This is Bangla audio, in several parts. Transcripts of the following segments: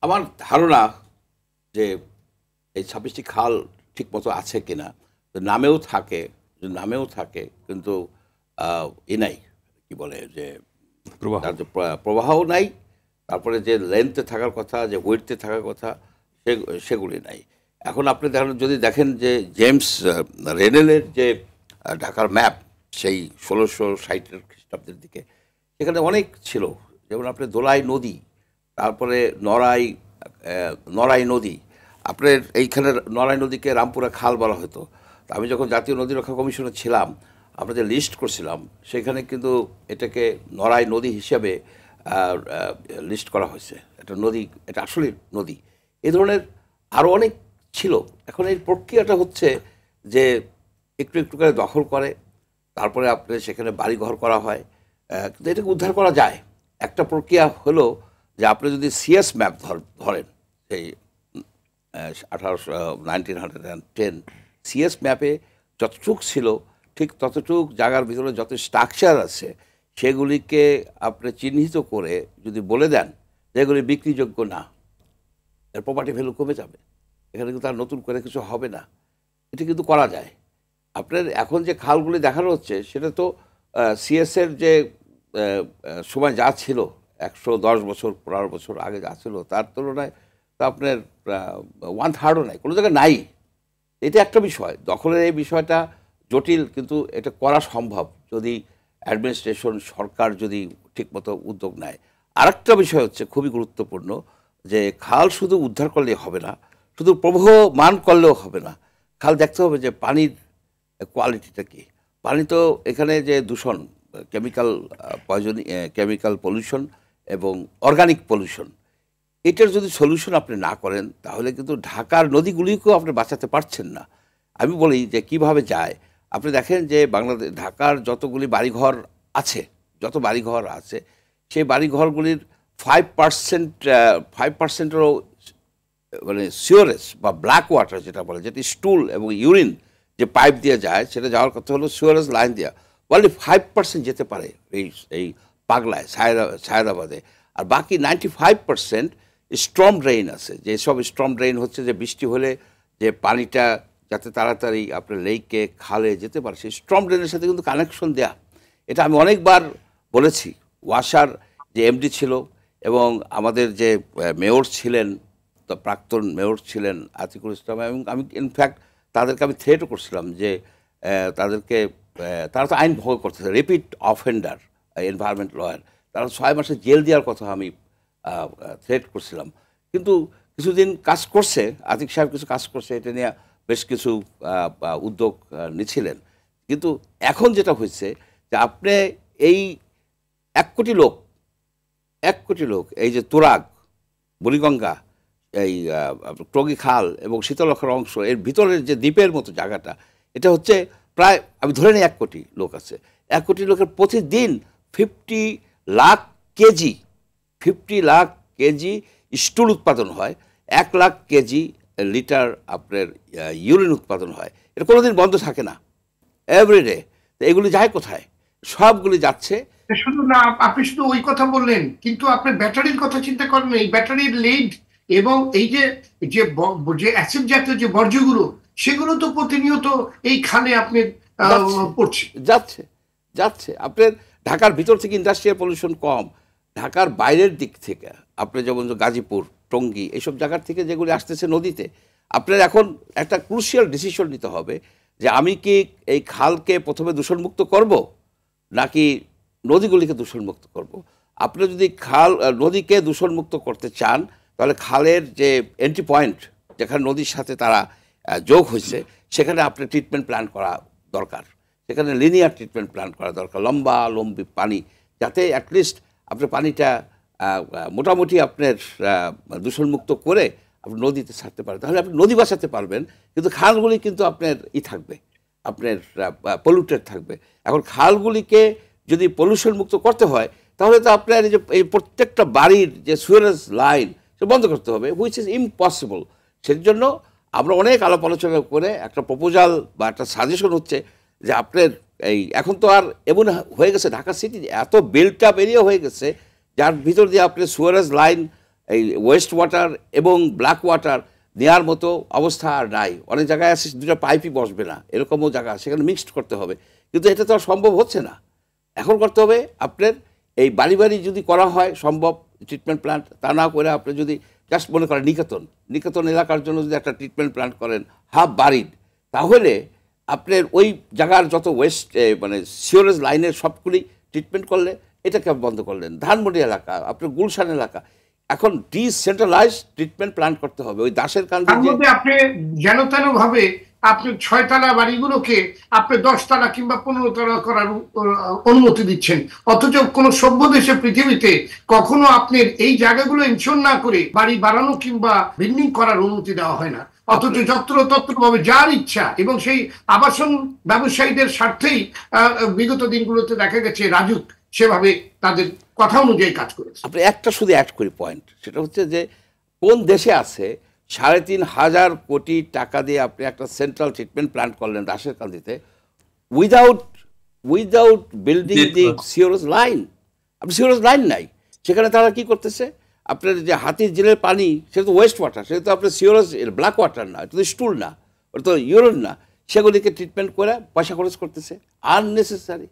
আমার ধারণা যে এই ২৬টি খাল ঠিকমতো আছে কিনা, তো নামেও থাকে কিন্তু নাই, কি বলে যে প্রবাহ। তার যে প্রবাহও নাই, তারপরে যে লেন্থে থাকার কথা, যে ওয়েটতে থাকার কথা, সেগুলি নাই। এখন আপনি যদি দেখেন যে জেমস রেনেলের যে ঢাকার ম্যাপ, সেই ১৬৬০ খ্রিস্টাব্দের দিকে, সেখানে অনেক ছিল। যেমন আপনি দোলাই নদী, তারপরে নড়াই নদী। আপনার এইখানে নড়াই নদীকে রামপুরা খাল বলা হতো। তা আমি যখন জাতীয় নদী রক্ষা কমিশনে ছিলাম, আমরা যে লিস্ট করছিলাম, সেখানে কিন্তু এটাকে নড়াই নদী হিসেবে লিস্ট করা হয়েছে। এটা নদী, এটা আসলে নদী। এ ধরনের আরও অনেক ছিল। এখন এই প্রক্রিয়াটা হচ্ছে যে একটু একটু করে দখল করে, তারপরে আপনি সেখানে বাড়িঘর করা হয়, কিন্তু এটাকে উদ্ধার করা যায়। একটা প্রক্রিয়া হলো যে আপনি যদি সিএস ম্যাপ ধরেন, সেই 1910 সিএস ম্যাপে যতটুক ছিল, ঠিক ততটুক জায়গার ভিতরে যত স্ট্রাকচার আছে, সেগুলিকে আপনি চিহ্নিত করে যদি বলে দেন যে এগুলি বিক্রিযোগ্য না, এর প্রপার্টি ভ্যালু কমে যাবে, এখানে কিন্তু আর নতুন করে কিছু হবে না। এটা কিন্তু করা যায়। আপনার এখন যে খালগুলি দেখানো হচ্ছে, সেটা তো সিএসের যে সময় যা ছিল, ১১০ বছর ১৫ বছর আগে যা ছিল, তার তুলনায় তো আপনার 1/3ও নাই, কোনো জায়গায় নাই। এটা একটা বিষয়, দখলের এই বিষয়টা জটিল, কিন্তু এটা করা সম্ভব যদি অ্যাডমিনিস্ট্রেশন, সরকার যদি ঠিকমতো উদ্যোগ নেয়। আরেকটা বিষয় হচ্ছে খুবই গুরুত্বপূর্ণ, যে খাল শুধু উদ্ধার করলেই হবে না, শুধু প্রবহমান করলেও হবে না। খাল দেখতে হবে যে পানির কোয়ালিটিটা কী। পানি তো এখানে যে দূষণ, কেমিক্যাল কেমিক্যাল পলিউশন এবং অর্গানিক পলিউশন, এটার যদি সলিউশন আপনি না করেন, তাহলে কিন্তু ঢাকার নদীগুলিকেও আপনি বাঁচাতে পারছেন না। আমি বলি যে কিভাবে যায়, আপনি দেখেন যে ঢাকার যতগুলি বাড়িঘর আছে, সেই বাড়িঘরগুলির 5%-এরও মানে সিওরেজ বা ব্ল্যাক ওয়াটার যেটা বলে, যেটি স্টুল এবং ইউরিন যে পাইপ দিয়ে যায়, সেটা যাওয়ার কথা হলো সিওরেজ লাইন দেওয়া, অনলি 5% যেতে পারে এই এই পাগলায়, সায়দাবাদে। আর বাকি 95% স্ট্রম ড্রেন আছে। যেসব স্ট্রম ড্রেন হচ্ছে যে বৃষ্টি হলে যে পানিটা যাতে তাড়াতাড়ি আপনার লেকে, খালে যেতে পারে, সেই স্ট্রম ড্রেনের সাথে কিন্তু কানেকশন দেয়া। এটা আমি অনেকবার বলেছি। ওয়াসার যে এমডি ছিল এবং আমাদের যে মেয়র ছিলেন, তো প্রাক্তন মেয়র ছিলেন আতিকুল ইসলাম, এবং আমি ইনফ্যাক্ট তাদেরকে আমি থ্রেটও করছিলাম যে তারা তো আইন ভঙ্গ করতেছে, রিপিট অফেন্ডার, এনভায়রনমেন্ট লয়ার, তারা 6 মাসের জেল দেওয়ার কথা আমি থ্রেট করছিলাম। কিন্তু কিছুদিন কাজ করছে, আতিক সাহেব কিছু কাজ করছে, এটা নিয়ে বেশ কিছু উদ্যোগ নিয়েছিলেন। কিন্তু এখন যেটা হয়েছে যে আপনি এই 1 কোটি লোক এই যে তুরাগ, বুড়িগঙ্গা, এই টঙ্গী খাল এবং শীতলক্ষার অংশ, এর ভিতরের যে দ্বীপের মতো জায়গাটা, এটা হচ্ছে প্রায়, আমি ধরে নিই 1 কোটি লোক আছে। 1 কোটি লোকের প্রতিদিন 50 লাখ কেজি স্টুল উৎপাদন হয়, 1 লাখ কেজি লিটার আপনার ইউরিন উৎপাদন হয়। এটা কোনোদিন বন্ধ থাকে না, এভরিডে। তো এগুলি যায় কোথায়? সবগুলি যাচ্ছে। শুধু না, আপনি শুধু ওই কথা বললেন, কিন্তু আপনি ব্যাটারির কথা চিন্তা করেন, এই ব্যাটারির লিড এবং এই যে যে অ্যাসিড জাতীয় যে বর্জ্যগুলো, সেগুলো তো প্রতিনিয়ত এই খালে আপনি পড়ছে, যাচ্ছে। আপনার ঢাকার ভিতর থেকে ইন্ডাস্ট্রিয়াল পলিউশন কম, ঢাকার বাইরের দিক থেকে আপনি যেমন গাজীপুর, টঙ্গী, এইসব জায়গার থেকে যেগুলি আসতেছে নদীতে, আপনার এখন একটা ক্রুশিয়াল ডিসিশন নিতে হবে যে আমি কি এই খালকে প্রথমে দূষণমুক্ত করব, নাকি নদীগুলিকে দূষণমুক্ত করব। আপনি যদি নদীকে দূষণমুক্ত করতে চান, তাহলে খালের যে এন্ট্রি পয়েন্ট, যেখানে নদীর সাথে তারা যোগ হয়েছে, সেখানে আপনি ট্রিটমেন্ট প্ল্যান করা দরকার, সেখানে লিনিয়ার ট্রিটমেন্ট প্ল্যান করা দরকার, লম্বি পানি, যাতে অ্যাটলিস্ট আপনার পানিটা মোটামুটি আপনার দূষণমুক্ত করে আপনি নদীতে ছাড়তে পারেন, তাহলে আপনি নদী বাঁচাতে পারবেন। কিন্তু খালগুলি কিন্তু আপনার থাকবে, আপনার পলিউটেড থাকবে। এখন খালগুলিকে যদি পলিউশন মুক্ত করতে হয়, তাহলে তো আপনার এই প্রত্যেকটা বাড়ির যে সুয়ারেজ লাইন, সে বন্ধ করতে হবে, হুইচ ইজ ইম্পসিবল। সেই জন্য আমরা অনেক আলাপ আলোচনা করে একটা প্রপোজাল বা একটা সাজেশন হচ্ছে যে আপনার এখন তো আর এমন হয়ে গেছে, ঢাকা সিটি এত বিল্ট আপ এরিয়া হয়ে গেছে, যার ভিতর দিয়ে আপনি সুয়ারেজ লাইন এই ওয়েস্ট ওয়াটার এবং ব্ল্যাক ওয়াটার নেওয়ার মতো অবস্থা আর নাই। অনেক জায়গায় আছে দুটো পাইপই বসবে না, এরকমও জায়গা সেখানে মিক্সড করতে হবে, কিন্তু এটা তো আর সম্ভব হচ্ছে না। এখন করতে হবে আপনার এই বাড়ি বাড়ি যদি করা হয় সম্ভব ট্রিটমেন্ট প্ল্যান্ট, তা না করে আপনি যদি জাস্ট মনে করেন নিকেতন এলাকার জন্য যদি একটা ট্রিটমেন্ট প্ল্যান্ট করেন হাফ বাড়ির, তাহলে আপনার ওই জায়গার যত ওয়েস্ট মানে সিওরেজ লাইনের সবগুলি ট্রিটমেন্ট করলে, এটাকে বন্ধ করলেন। ধানমন্ডি এলাকা, আপনার গুলশান এলাকা, এখন ডিসেন্ট্রালাইজ ট্রিটমেন্ট প্ল্যান্ট করতে হবে। ওই দাসের কান্দে আপনি যেন তেন ভাবে আপনি 6 তলা বাড়িগুলোকে আপনি 10 তলা কিংবা 15 তলা করার অনুমতি দিচ্ছেন, অথচ কোন সভ্য দেশে পৃথিবীতে কখনো আপনার এই জায়গাগুলো ইনশোর না করে বাড়ি বাড়ানো কিংবা বিল্ডিং করার অনুমতি দেওয়া হয় না। অথচ যত্রতত্র ভাবে যার ইচ্ছা, এবং সেই আবাসন ব্যবসায়ীদের স্বার্থেই বিগত দিনগুলোতে দেখা গেছে রাজুক সেভাবে তাদের কথা অনুযায়ী কাজ করেছে। আপনি একটা শুধু অ্যাড করি পয়েন্ট, সেটা হচ্ছে যে কোন দেশে আছে 3,500 কোটি টাকা দিয়ে আপনি একটা সেন্ট্রাল ট্রিটমেন্ট প্ল্যান্ট করলেন দাসের কান্দিতে, উইদাউট বিল্ডিং দি সিওরেজ লাইন। আপনি সিওরেজ লাইন নাই, সেখানে তারা কি করতেছে, আপনার যে হাতির ঝিলের পানি সেটা তো ওয়েস্ট ওয়াটার, সেটা তো আপনার সিওরেজ ব্ল্যাক ওয়াটার না, এটা তো স্টুল না, ওটা তো ইউরিন না, সেগুলিকে ট্রিটমেন্ট করে পয়সা খরচ করতেছে আননেসেসারি।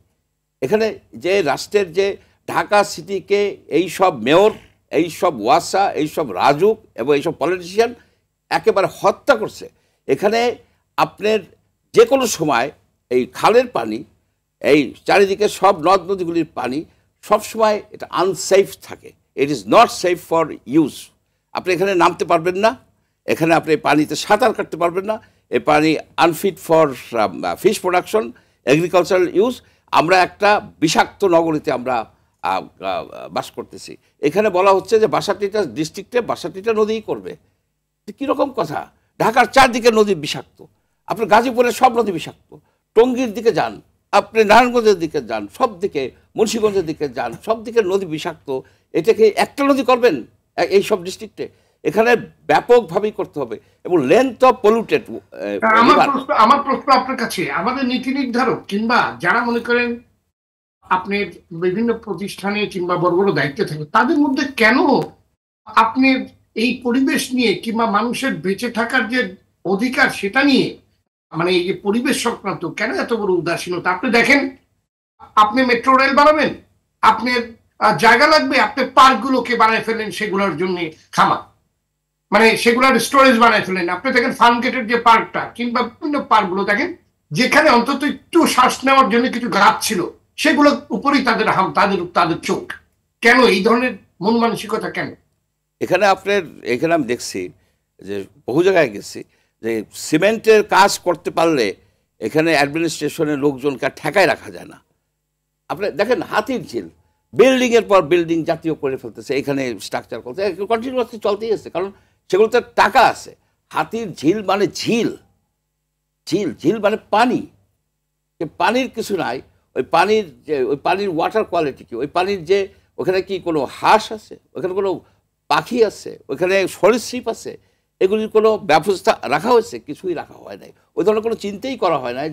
এখানে যে রাষ্ট্রের যে ঢাকা সিটিকে এই সব মেয়র, এই সব ওয়াসা, এই সব রাজুক এবং এইসব পলিটিশিয়ান একেবারে হত্যা করছে। এখানে আপনার যে কোনো সময় এই খালের পানি, এই চারিদিকে সব নদ নদীগুলির পানি সবসময় এটা আনসেফ থাকে। It is not safe for use. আপনি এখানে নামতে পারবেন না, এখানে আপনি পানিতে সাঁতার কাটতে পারবেন না, এই পানি unfit for fish production, agricultural use. আমরা একটা বিষাক্ত নগরীতে আমরা বাস করতেছি। এখানে বলা হচ্ছে যে 62টা ডিস্ট্রিক্টে 62টা নদীই করবে। কীরকম কথা? ঢাকার চারদিকে নদী বিষাক্ত, আপনার গাজীপুরের সব নদী বিষাক্ত, টঙ্গীর দিকে যান, আপনি নারায়ণগঞ্জের দিকে যান, সব দিকে, মুন্সিগঞ্জের দিকে যান, সব দিকে নদী বিষাক্ত। এটাকে একটা নদী করবেন এই সব ডিস্ট্রিক্টে? এখানে ব্যাপকভাবেই করতে হবে এবং লেন্থ অফ পলিউটেড। আমার প্রশ্ন আপনার কাছে, আমাদের নীতি নির্ধারক কিংবা যারা মনে করেন আপনার বিভিন্ন প্রতিষ্ঠানে কিংবা বড় বড় দায়িত্বে থাকে, তাদের মধ্যে কেন আপনার এই পরিবেশ নিয়ে কিংবা মানুষের বেঁচে থাকার যে অধিকার সেটা নিয়ে, মানে এই যে পরিবেশ সংক্রান্ত কেন এত বড় উদাসীনতা? আপনি দেখেন, আপনি মেট্রো রেল বানাবেন, আপনার জায়গা লাগবে, আপনি পার্কগুলোকে বানায় ফেলেন সেগুলোর জন্য খামা, মানে সেগুলোর স্টোরেজ বানায় ফেলেন। আপনি দেখেন ফার্ম গেটের যে পার্কটা কিংবা বিভিন্ন পার্কগুলো দেখেন, যেখানে অন্তত একটু শ্বাস নেওয়ার জন্য কিছু গাছ ছিল, সেগুলোর উপরেই তাদের চোখ। কেন এই ধরনের মন মানসিকতা কেন? এখানে আমি দেখছি যে বহু জায়গায় গেছি যে সিমেন্টের কাজ করতে পারলে এখানে অ্যাডমিনিস্ট্রেশনের লোকজনকে ঠেকায় রাখা যায় না। আপনি দেখেন হাতির ঝিল, বিল্ডিংয়ের পর বিল্ডিং জাতীয় করে ফেলতেছে, এখানে স্ট্রাকচার করতে কন্টিনিউয়াসলি চলতেই আছে, কারণ সেগুলোতে টাকা আছে। হাতির ঝিল মানে ঝিল, ঝিল মানে পানি, পানির কিছু নাই। ওই পানির ওয়াটার কোয়ালিটি কি, ওই পানির যে ওখানে কি কোনো হাঁস আছে, ওখানে কোনো পাখি আছে, ওখানে সরীসৃপ আছে, এগুলির কোনো ব্যবস্থা রাখা হয়েছে? কিছুই রাখা হয় নাই। ওই ধরনের কোনো চিন্তাই করা হয় নাই।